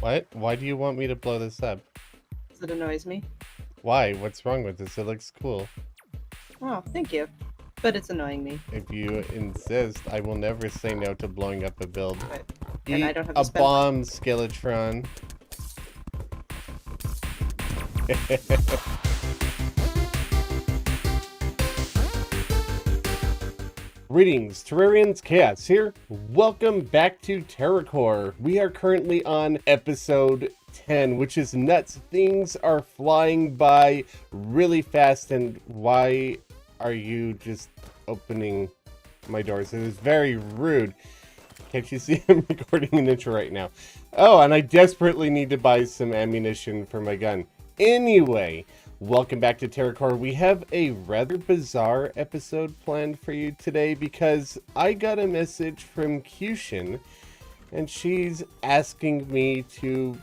What? Why do you want me to blow this up? Because it annoys me. Why? What's wrong with this? It looks cool. Oh, thank you. But it's annoying me. If you insist, I will never say no to blowing up a build. But, and I Eat don't have a to spend bomb, Skeletron. Greetings, Terrarians, Khaios here. Welcome back to TerraCorps. We are currently on episode 10, which is nuts. Things are flying by really fast, and why are you just opening my doors? It is very rude. Can't you see I'm recording an intro right now? Oh, and I desperately need to buy some ammunition for my gun. Anyway, welcome back to TerraCorps. We have a rather bizarre episode planned for you today because I got a message from Qcean and she's asking me to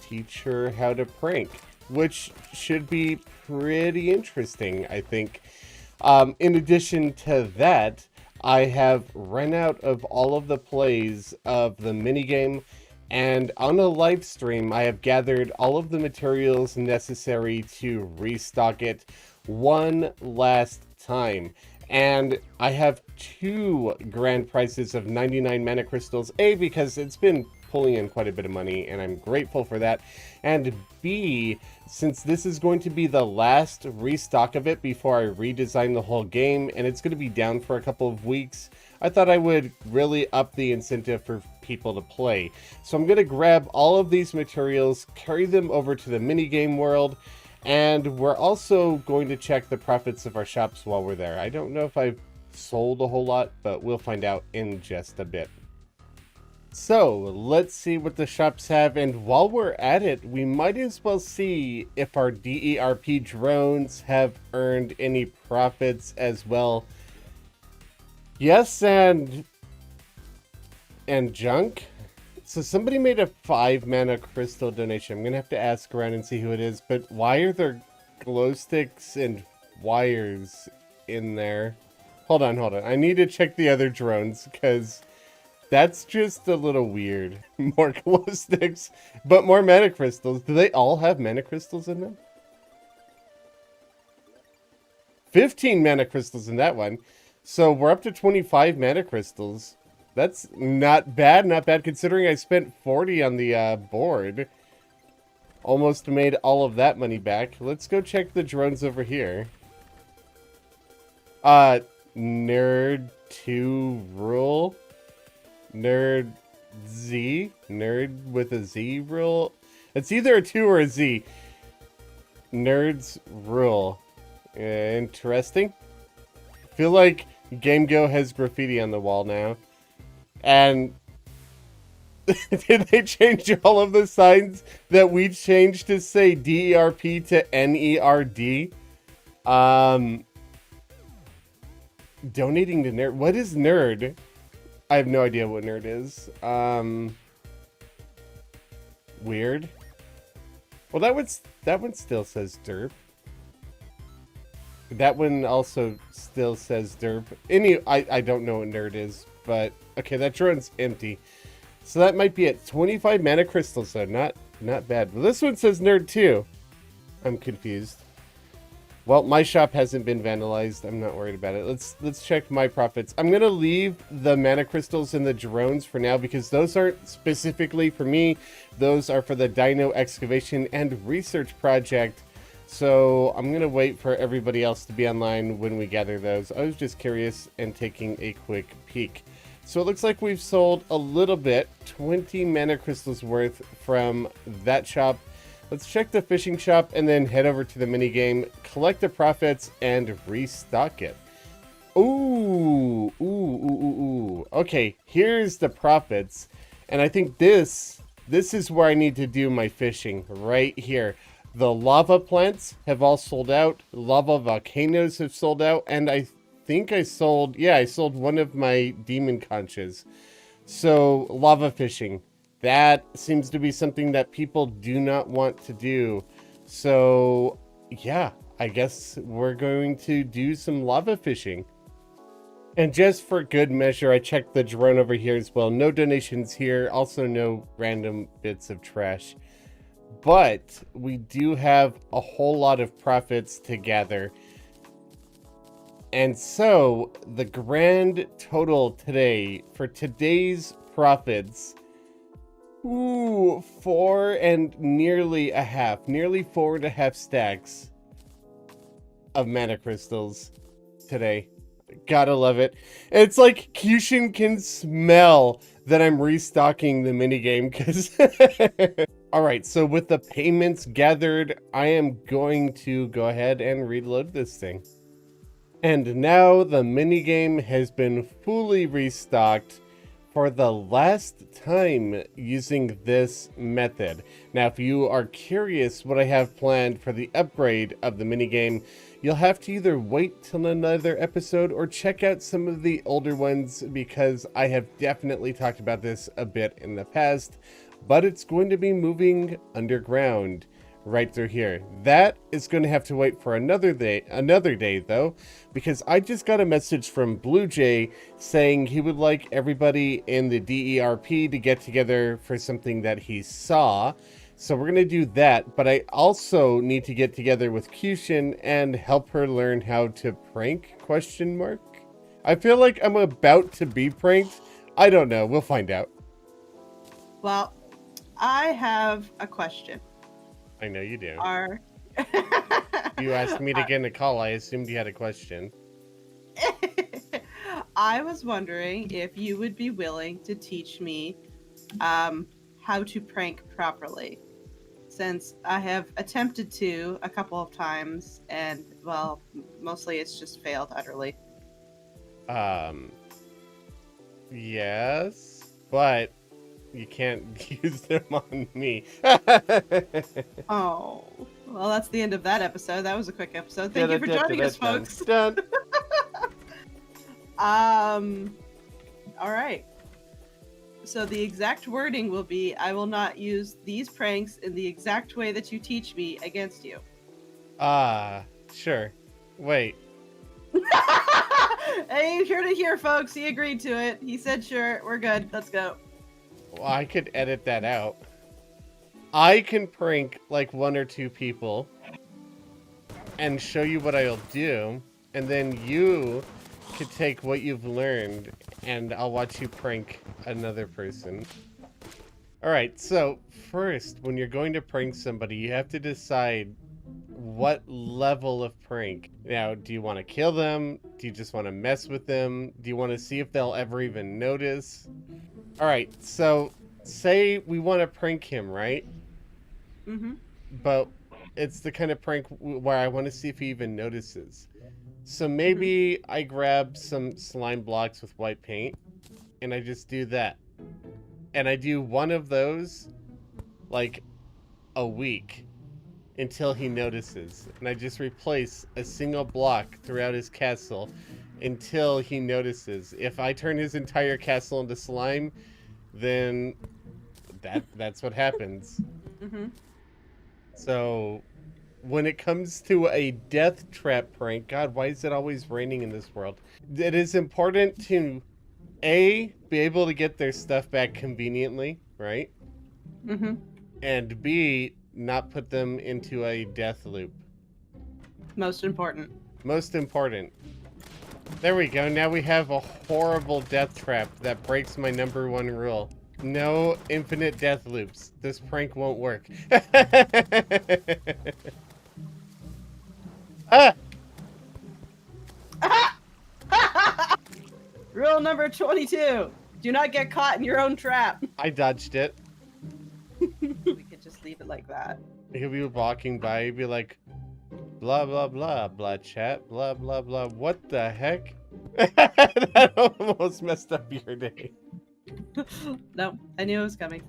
teach her how to prank, which should be pretty interesting, I think. In addition to that, I have run out of all of the plays of the minigame, and on a live stream, I have gathered all of the materials necessary to restock it one last time. And I have two grand prizes of 99 mana crystals. A, because it's been pulling in quite a bit of money, and I'm grateful for that. And B, since this is going to be the last restock of it before I redesign the whole game, and it's going to be down for a couple of weeks, I thought I would really up the incentive for people to play. So I'm going to grab all of these materials, carry them over to the minigame world, and we're also going to check the profits of our shops while we're there. I don't know if I've sold a whole lot, but we'll find out in just a bit. So let's see what the shops have, and while we're at it, we might as well see if our DERP drones have earned any profits as well. Yes, and junk. So somebody made a 5 mana crystal donation. I'm gonna have to ask around and see who it is, but why are there glow sticks and wires in there? Hold on. I need to check the other drones because that's just a little weird. More glow sticks, but more mana crystals. Do they all have mana crystals in them? 15 mana crystals in that one. So we're up to 25 mana crystals. That's not bad considering I spent 40 on the board. Almost made all of that money back. Let's go check the drones over here. Nerd 2 rule. Nerd Z. Nerd with a Z rule. It's either a 2 or a Z. Nerds rule. Interesting. I feel like GameGo has graffiti on the wall now. And did they change all of the signs that we changed to say DERP to NERD? Donating to nerd. What is nerd? I have no idea what nerd is. Weird. Well, that one still says derp. That one also still says derp. I don't know what nerd is, but okay, that drone's empty. So that might be it. 25 mana crystals, though. Not bad. Well, this one says nerd too. I'm confused. Well, my shop hasn't been vandalized. I'm not worried about it. Let's check my profits. I'm gonna leave the mana crystals and the drones for now because those aren't specifically for me. Those are for the dino excavation and research project. So I'm going to wait for everybody else to be online when we gather those. I was just curious and taking a quick peek. So it looks like we've sold a little bit, 20 mana crystals worth from that shop. Let's check the fishing shop and then head over to the minigame, collect the profits, and restock it. Ooh. Okay, here's the profits. And I think this is where I need to do my fishing, right here. The lava plants have all sold out. Lava volcanoes have sold out. And I think I sold one of my demon conches. So lava fishing. That seems to be something that people do not want to do. So yeah, I guess we're going to do some lava fishing. And just for good measure, I checked the drone over here as well. No donations here. Also no random bits of trash. But we do have a whole lot of profits to gather. And so the grand total today for today's profits, ooh, nearly 4.5 stacks of mana crystals today. Gotta love it. It's like Qcean can smell that I'm restocking the minigame because... Alright, so with the payments gathered, I am going to go ahead and reload this thing. And now the minigame has been fully restocked for the last time using this method. Now, if you are curious what I have planned for the upgrade of the minigame, you'll have to either wait till another episode or check out some of the older ones because I have definitely talked about this a bit in the past, but it's going to be moving underground right through here. That is going to have to wait for another day though, because I just got a message from Blue Jay saying he would like everybody in the DERP to get together for something that he saw. So we're going to do that, but I also need to get together with Qcean and help her learn how to prank, ? I feel like I'm about to be pranked. I don't know. We'll find out. Well, I have a question. I know you do. Are You asked me to get in a call. I assumed you had a question. I was wondering if you would be willing to teach me how to prank properly, since I have attempted to a couple of times, and well, mostly it's just failed utterly. Yes, but you can't use them on me. Oh, well, that's the end of that episode. That was a quick episode. Thank you for joining us, folks. Done. All right. So the exact wording will be, I will not use these pranks in the exact way that you teach me against you. Sure. Wait. Hey, here to hear, folks. He agreed to it. He said, sure, we're good. Let's go. Well, I could edit that out. I can prank like 1 or 2 people and show you what I'll do, and then you could take what you've learned and I'll watch you prank another person. Alright, so first, when you're going to prank somebody, you have to decide what level of prank. Now, do you want to kill them? Do you just want to mess with them? Do you want to see if they'll ever even notice? Alright, so say we want to prank him, right? Mm-hmm. But it's the kind of prank where I want to see if he even notices. So maybe I grab some slime blocks with white paint and I just do that. And I do one of those like a week until he notices. And I just replace a single block throughout his castle until he notices. If I turn his entire castle into slime, then that's what happens. Mm-hmm. So when it comes to a death trap prank, God, why is it always raining in this world? It is important to A, be able to get their stuff back conveniently, right? Mm-hmm. And B, not put them into a death loop. Most important. Most important. There we go. Now we have a horrible death trap that breaks my #1 rule. No infinite death loops. This prank won't work. Ah! Rule number 22. Do not get caught in your own trap. I dodged it. We could just leave it like that. He'll be walking by, he'd be like, blah, blah, blah, blah, chat, blah, blah, blah. What the heck? That almost messed up your day. No, I knew it was coming.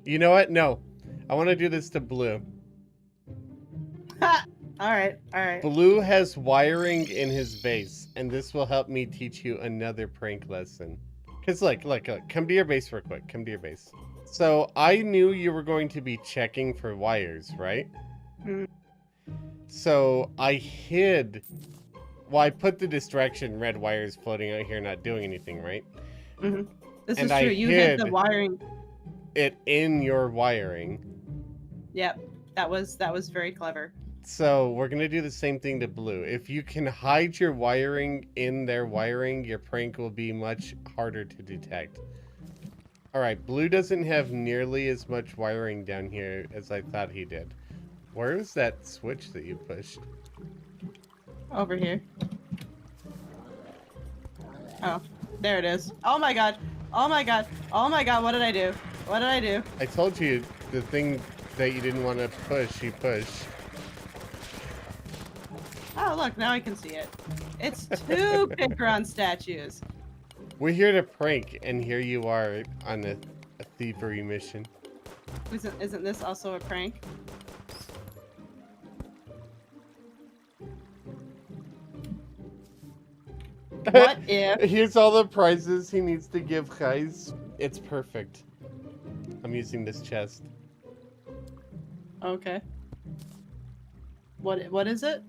You know what? No. I want to do this to Blue. Ha! Alright, alright. Blue has wiring in his base, and this will help me teach you another prank lesson. Because look, come to your base real quick. Come to your base. So I knew you were going to be checking for wires, right? Mm. So I hid Well, I put the distraction red wires floating out here not doing anything, right? Mm-hmm. This And is I true. You hid the hid- wiring. It in your wiring. Yep. That was very clever. So we're going to do the same thing to blue. If you can hide your wiring in their wiring, your prank will be much harder to detect. All right, blue doesn't have nearly as much wiring down here as I thought he did. Where is that switch that you pushed? Over here. Oh, there it is. Oh my god. Oh my god. Oh my god, what did I do? What did I do? I told you the thing that you didn't want to push, you pushed. Oh, look, now I can see it. It's two Pigron statues. We're here to prank, and here you are on a thievery mission. Isn't this also a prank? What if... Here's all the prizes he needs to give Khaios. It's perfect. I'm using this chest. Okay. What is it?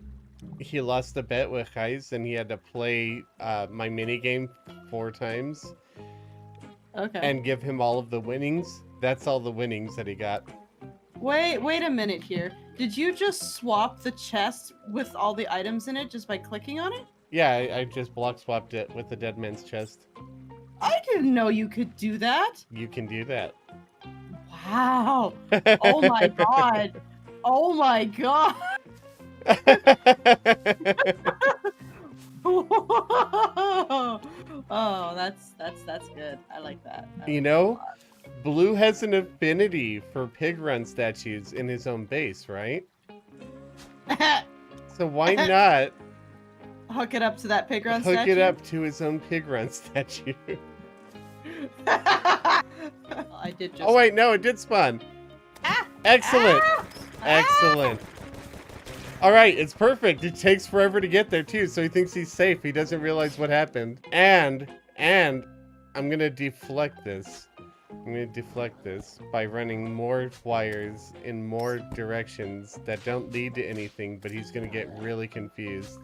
He lost a bet with Khaios, and he had to play my minigame 4 times. Okay. And give him all of the winnings. That's all the winnings that he got. Wait a minute here. Did you just swap the chest with all the items in it just by clicking on it? Yeah, I just block swapped it with the dead man's chest. I didn't know you could do that. You can do that. Wow. Oh my god. Oh my god. Oh, that's good. I like that. You know, Blue has an affinity for pig run statues in his own base, right? So why not hook it up to that pig run hook statue? it up to his own pig run statue? I did just... Oh wait, no, it did spawn. Excellent. Excellent. All right, it's perfect. It takes forever to get there too, so he thinks he's safe. He doesn't realize what happened. And I'm gonna deflect this. I'm gonna deflect this by running more wires in more directions that don't lead to anything, but he's gonna get really confused.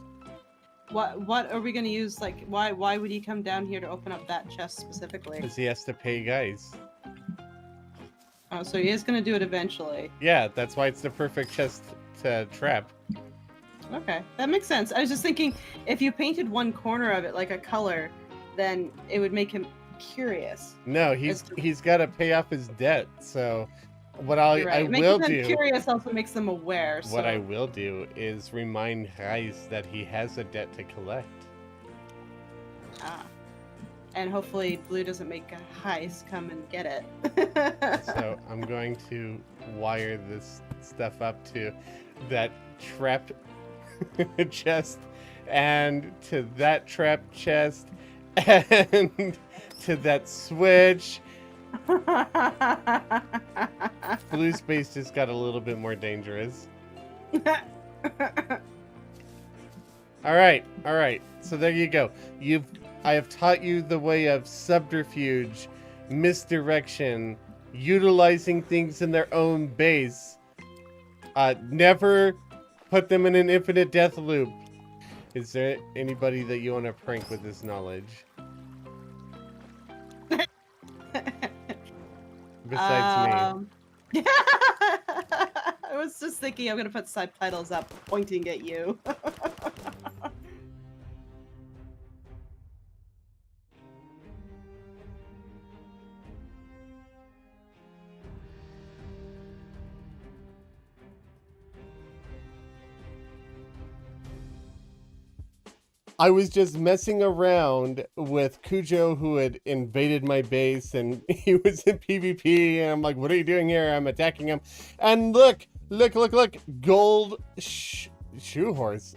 What are we gonna use? Like, why would he come down here to open up that chest specifically? Because he has to pay guys. Oh, so he is gonna do it eventually. Yeah, that's why it's the perfect chest to trap. Okay, that makes sense. I was just thinking, if you painted one corner of it like a color, then it would make him curious. No, he's got to pay off his debt. So what I will do, curious also makes them aware. So. What I will do is remind Khaios that he has a debt to collect. Ah, and hopefully Blue doesn't make a heist come and get it. So I'm going to wire this stuff up to that trap chest, and to that trap chest, and to that switch. Blue space just got a little bit more dangerous. All right. So there you go. I have taught you the way of subterfuge, misdirection, utilizing things in their own base. Never put them in an infinite death loop. Is there anybody that you want to prank with this knowledge? Besides me. I was just thinking I'm gonna put subtitles up pointing at you. I was just messing around with Cujo, who had invaded my base, and he was in PvP, and I'm like, what are you doing here? I'm attacking him. And look, gold shoe horse,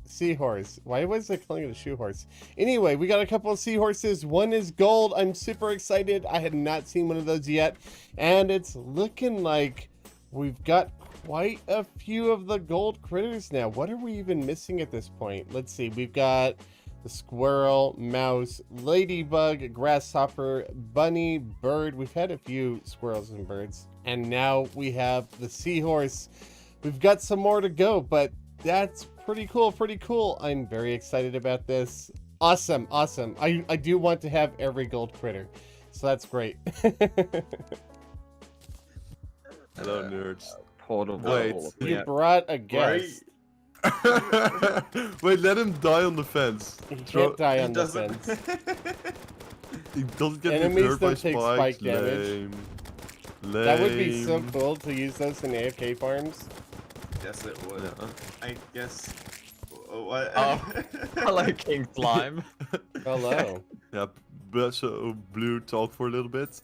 seahorse. Why was I calling it a shoe horse? Anyway, we got a couple of seahorses. One is gold. I'm super excited. I had not seen one of those yet, and it's looking like we've got quite a few of the gold critters now. What are we even missing at this point? Let's see. We've got the squirrel, mouse, ladybug, grasshopper, bunny, bird. We've had a few squirrels and birds. And now we have the seahorse. We've got some more to go, but that's Pretty cool, pretty cool. I'm very excited about this. Awesome, awesome. I do want to have every gold critter, so that's great. Hello, nerds. Portal. Wait. You brought a guest. Wait, let him die on the fence. He can't die on the doesn't. fence. He doesn't get Enemies hurt by don't take spikes. spike damage. Lame. That would be so Lame. cool to use those in AFK farms. Yes, it would. Yeah. I guess. What? Oh. Hello, King Slime. Hello. Yeah, but so Blue, talk for a little bit.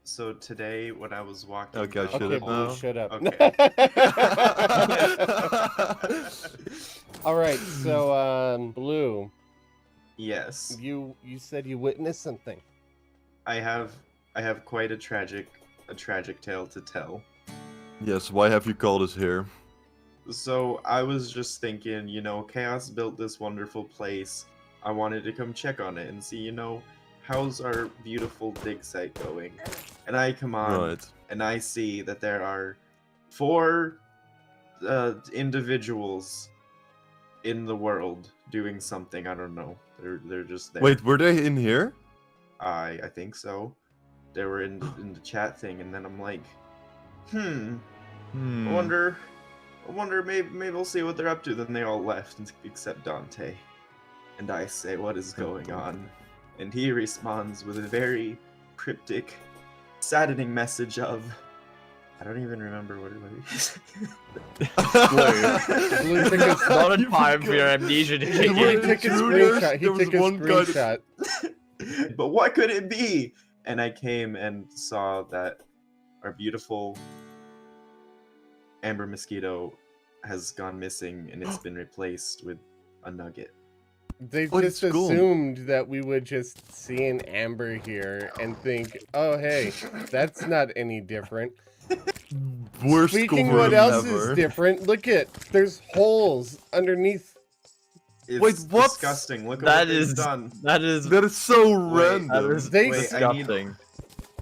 So today when I was walking. Okay, down shut Okay, it the Blue, now. shut up. Okay. All right, so Blue, Yes, you said you witnessed something. I have quite a tragic tale to tell. Yes, why have you called us here? So I was just thinking, Chaos built this wonderful place. I wanted to come check on it and see, how's our beautiful dig site going? And I come on Right. and I see that there are 4 individuals in the world doing something. I don't know. They're just there. Wait, were they in here? I think so. They were in the chat thing, and then I'm like, I wonder maybe we'll see what they're up to. Then they all left except Dante, and I say, what is going on? And he responds with a very cryptic, saddening message of, I don't even remember what it was. Blue took a, Not in time for your amnesia to kick he in. took a Intruders, screenshot. He there was took a one guy that- screenshot. But what could it be? And I came and saw that our beautiful amber mosquito has gone missing, and it's been replaced with a nugget. They Oh, just it's cool. assumed that we would just see an amber here and think, oh hey, that's not any different. Worst Speaking cover what else ever. is different, look at, there's holes underneath. It's Wait, what? disgusting. Look at That what they've is done. that is That is so Wait, random. that is They- Wait, I need- disgusting.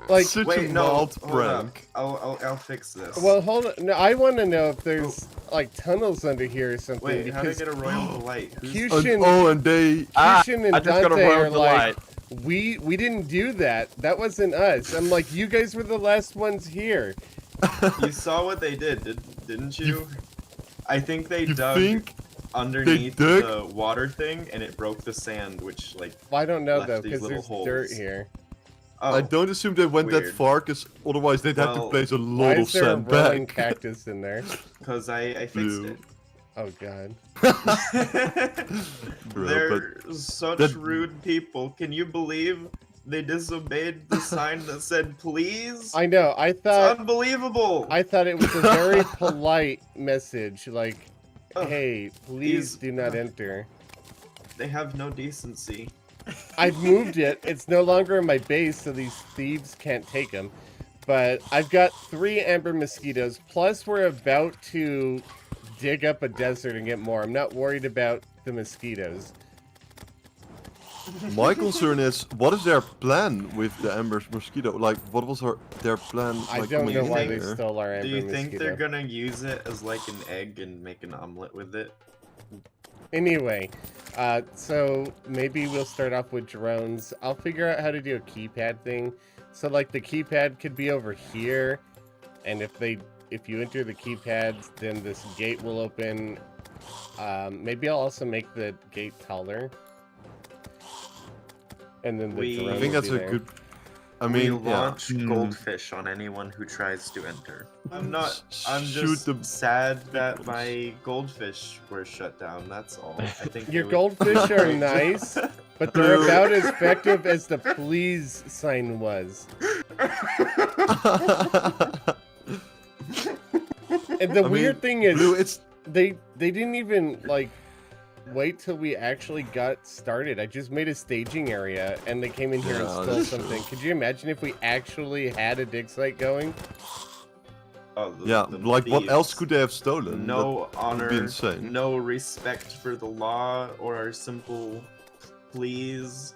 Like, Such a Wait, no, mild hold up. prank. I'll fix this. well, hold on. No, I want to know if there's like tunnels under here or something. Wait, how do I because get a royal delight? Who's- Qcean, And they... Qcean and I just got a Dante are royal like, delight. we didn't do that. That wasn't us. I'm like, you guys were the last ones here. You saw what they did, didn't you? I think they You dug think? underneath dug? the water thing, and it broke the sand, which Well, I don't know Left though, these because little there's dirt holes. here. Oh, I don't assume they went that weird. far, because otherwise they'd have to Well, place a Why lot of is there a sand rolling back. cactus in there? because I fixed Blue. Oh god. it. Bro, They're such that- rude people. Can you believe they disobeyed the sign that said please? I know. It's unbelievable. I thought it was a very polite message, like, Ugh, "Hey, please these- do not enter." They have no decency. I've moved it. It's no longer in my base, so these thieves can't take them. But I've got 3 amber mosquitoes. Plus, we're about to dig up a desert and get more. I'm not worried about the mosquitoes. My concern is, what is their plan with the Amber mosquito? Like, what was their plan? I like, don't coming know in why they here? stole our amber Do you mosquito. think they're gonna use it as like an egg and make an omelet with it? Anyway, so maybe we'll start off with drones. I'll figure out how to do a keypad thing. So like the keypad could be over here, and if you enter the keypads, then this gate will open. Maybe I'll also make the gate taller. And then the drone I think will that's be a there. good... I We mean, yeah. launch goldfish on anyone who tries to enter. I'm Shoot just the sad that my goldfish were shut down. That's all. I think Your they would- goldfish are nice, but they're about as effective as the please sign was. And the I weird mean, thing is, Blue, it's... they didn't even like wait till we actually got started. I just made a staging area and they came in here and Yeah, stole that's something. Could you imagine if we actually had a dig site going? Oh, Yeah, the like, what else thieves. could they have stolen? No That would honor, be insane. no respect for the law or our simple pleas.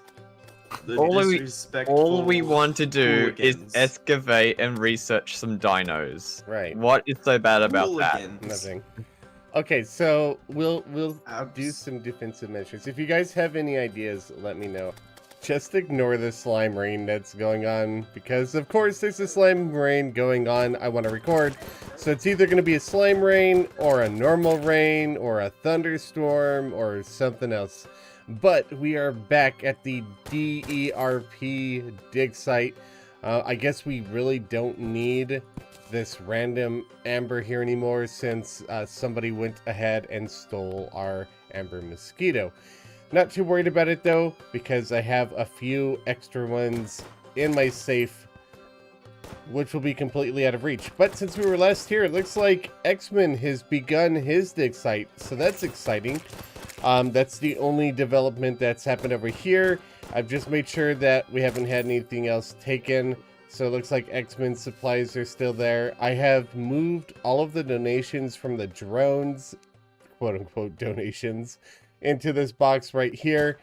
The All we disrespectful want to do is hooligans. excavate and research some dinos. Right. What is so bad about that? Hooligans. Nothing. Okay, so we'll do Abs- some defensive measures. If you guys have any ideas, let me know. Just ignore the slime rain that's going on, because of course there's a slime rain going on I want to record. So it's either going to be a slime rain, or a normal rain, or a thunderstorm, or something else. But we are back at the DERP dig site. I guess we really don't need this random amber here anymore, since somebody went ahead and stole our amber mosquito. Not too worried about it though, because I have a few extra ones in my safe, which will be completely out of reach. But since we were last here, it looks like X-Men has begun his dig site, so that's exciting. That's the only development that's happened over here. I've just made sure that we haven't had anything else taken. So it looks like X-Men supplies are still there. I have moved all of the donations from the drones, quote-unquote donations, into this box right here.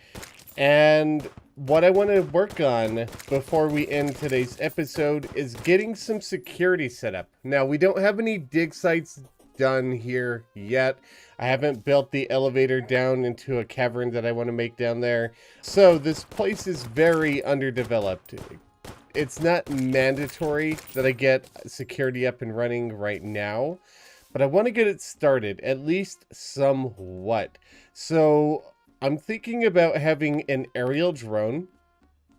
And what I want to work on before we end today's episode is getting some security set up. Now, we don't have any dig sites done here yet. I haven't built the elevator down into a cavern that I want to make down there. So this place is very underdeveloped. It's not mandatory that I get security up and running right now, but I want to get it started, at least somewhat. So I'm thinking about having an aerial drone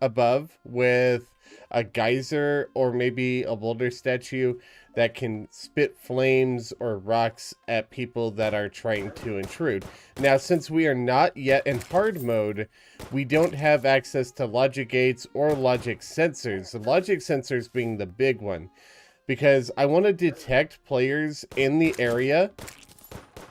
above with a geyser or maybe a boulder statue that can spit flames or rocks at people that are trying to intrude. Now, since we are not yet in hard mode, we don't have access to logic gates or logic sensors. The logic sensors being the big one, because I want to detect players in the area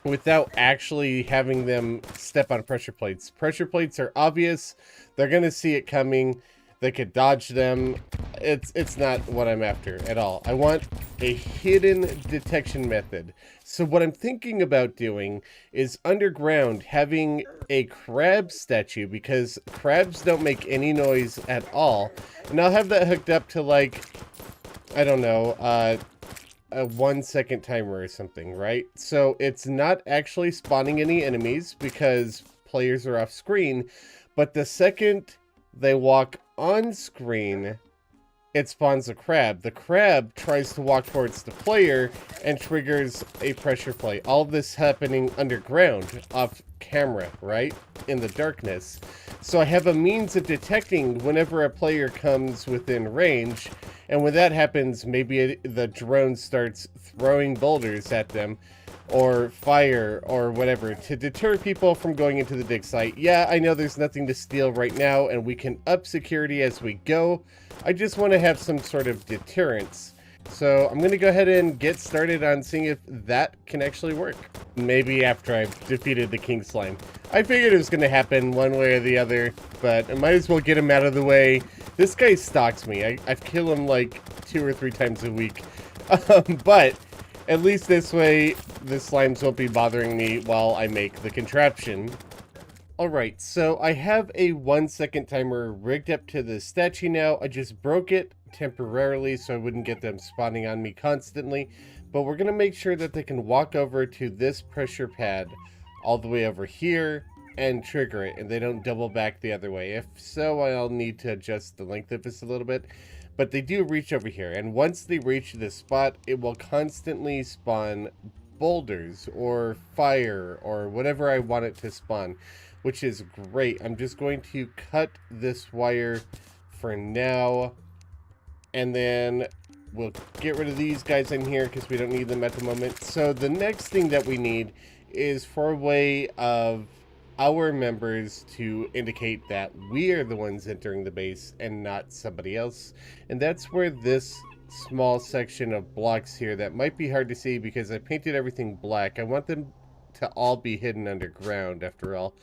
without actually having them step on pressure plates. Pressure plates are obvious. They're going to see it coming. They could dodge them. It's not what I'm after at all. I want a hidden detection method. So what I'm thinking about doing is underground having a crab statue, because crabs don't make any noise at all. And I'll have that hooked up to, like, I don't know, a 1 second timer or something, right? So it's not actually spawning any enemies because players are off screen, but the second they walk on screen, it spawns a crab. The crab tries to walk towards the player and triggers a pressure plate. All of this happening underground, off camera, right? In the darkness. So I have a means of detecting whenever a player comes within range, and when that happens, maybe the drone starts throwing boulders at them, or fire, or whatever, to deter people from going into the dig site. Yeah, I know there's nothing to steal right now, and we can up security as we go. I just want to have some sort of deterrence. So I'm going to go ahead and get started on seeing if that can actually work. Maybe after I've defeated the king slime. I figured it was going to happen one way or the other, but I might as well get him out of the way. This guy stalks me. I kill him like 2 or 3 times a week. But at least this way, the slimes won't be bothering me while I make the contraption. Alright, so I have a 1 second timer rigged up to the statue now. I just broke it temporarily so I wouldn't get them spawning on me constantly. But we're going to make sure that they can walk over to this pressure pad all the way over here and trigger it, and they don't double back the other way. If so, I'll need to adjust the length of this a little bit. But they do reach over here, and once they reach this spot, it will constantly spawn boulders or fire or whatever I want it to spawn, which is great. I'm just going to cut this wire for now, and then we'll get rid of these guys in here because we don't need them at the moment. So the next thing that we need is for a way of our members to indicate that we are the ones entering the base and not somebody else. And that's where this small section of blocks here that might be hard to see because I painted everything black. I want them to all be hidden underground after all.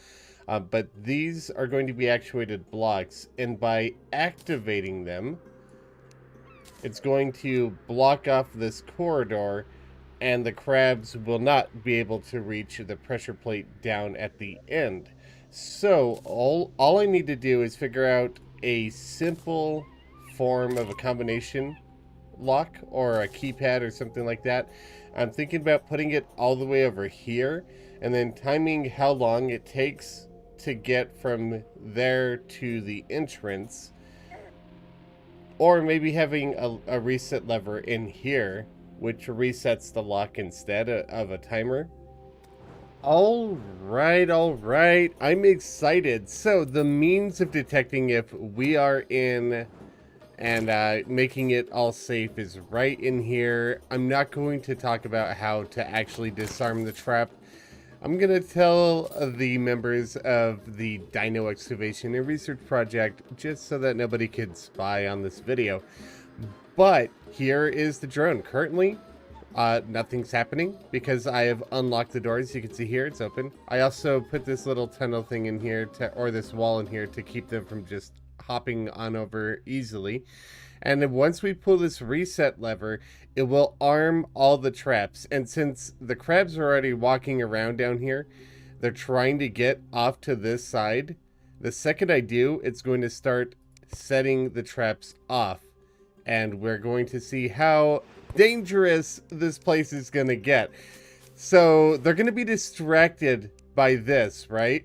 But these are going to be actuated blocks, and by activating them, it's going to block off this corridor, and the crabs will not be able to reach the pressure plate down at the end. So all I need to do is figure out a simple form of a combination lock or a keypad or something like that. I'm thinking about putting it all the way over here and then timing how long it takes to get from there to the entrance. Or maybe having a reset lever in here, which resets the lock instead of a timer. All right. I'm excited. So the means of detecting if we are in and making it all safe is right in here. I'm not going to talk about how to actually disarm the trap. I'm going to tell the members of the Dino Excavation and Research Project just so that nobody could spy on this video. But here is the drone. Currently, nothing's happening because I have unlocked the doors. You can see here, it's open. I also put this little tunnel thing in here, or this wall in here, to keep them from just hopping on over easily. And then once we pull this reset lever, it will arm all the traps. And since the crabs are already walking around down here, they're trying to get off to this side. The second I do, it's going to start setting the traps off. And we're going to see how dangerous this place is going to get. So they're going to be distracted by this, right?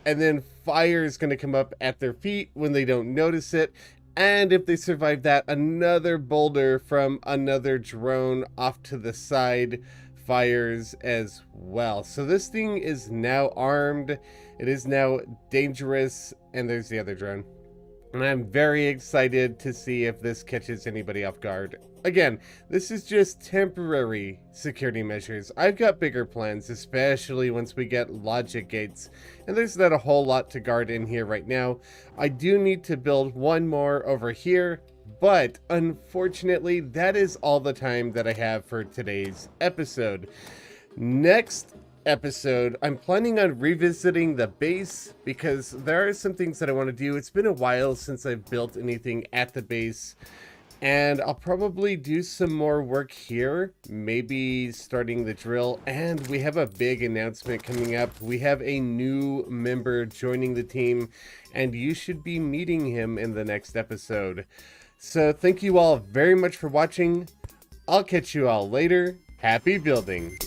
And then fire is going to come up at their feet when they don't notice it. And if they survive that, another boulder from another drone off to the side fires as well. So this thing is now armed. It is now dangerous. And there's the other drone. And I'm very excited to see if this catches anybody off guard. Again, this is just temporary security measures. I've got bigger plans, especially once we get logic gates. And there's not a whole lot to guard in here right now. I do need to build one more over here, but unfortunately, that is all the time that I have for today's episode. Next episode, I'm planning on revisiting the base because there are some things that I want to do. It's been a while since I've built anything at the base. And I'll probably do some more work here, maybe starting the drill. And we have a big announcement coming up. We have a new member joining the team, and you should be meeting him in the next episode. So thank you all very much for watching. I'll catch you all later. Happy building.